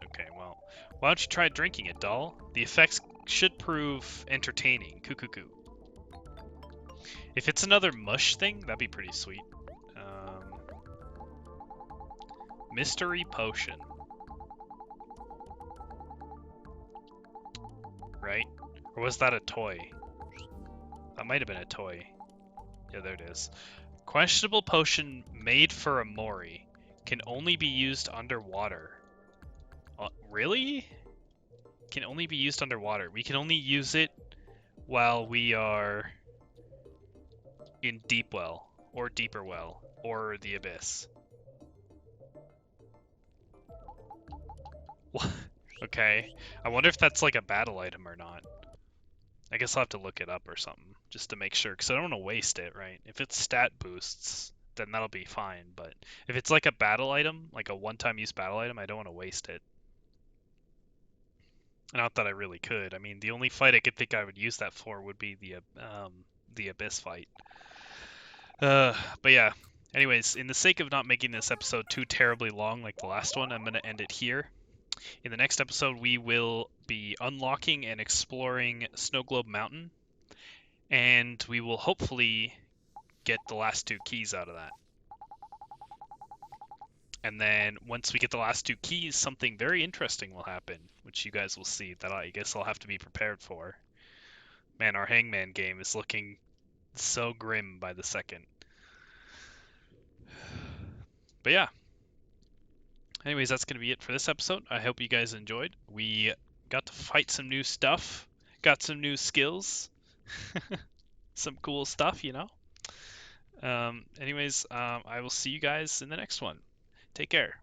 [SPEAKER 1] Okay, well, why don't you try drinking it, doll? The effects should prove entertaining. Coo coo coo. If it's another mush thing, that'd be pretty sweet. Mystery potion. Right? Or was that a toy? That might have been a toy. Yeah, there it is. Questionable potion made for OMORI. Can only be used underwater. Really? Can only be used underwater. We can only use it while we are in deep well, or deeper well, or the abyss. Okay. I wonder if that's like a battle item or not. I guess I'll have to look it up or something, just to make sure, because I don't want to waste it, right? If it's stat boosts, then that'll be fine, but if it's like a battle item, like a one-time use battle item, I don't want to waste it. Not that I really could. I mean, the only fight I could think I would use that for would be the Abyss fight. But yeah. Anyways, in the sake of not making this episode too terribly long like the last one, I'm going to end it here. In the next episode, we will be unlocking and exploring Snow Globe Mountain, and we will hopefully get the last two keys out of that. And then once we get the last two keys, something very interesting will happen, which you guys will see that I guess I'll have to be prepared for. Man, our Hangman game is looking so grim by the second. But yeah. Anyways, that's going to be it for this episode. I hope you guys enjoyed. We got to fight some new stuff, got some new skills, some cool stuff, you know. I will see you guys in the next one. Take care.